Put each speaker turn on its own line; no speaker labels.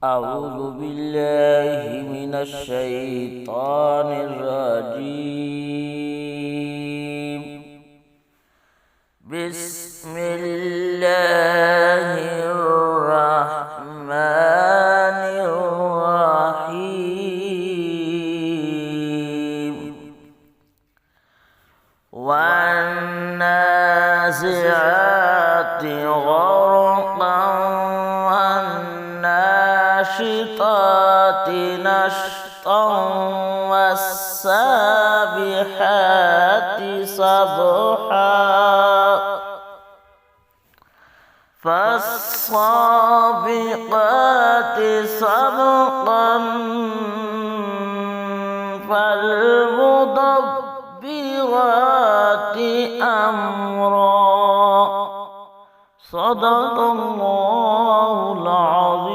أعوذ بالله من الشيطان الرجيم. بسم الله الرحمن الرحيم. والنازعات غرقا والناشطات نشطا والسابحات سبحا فالسابقات سبقا فالمدبرات أمرا. صدق الله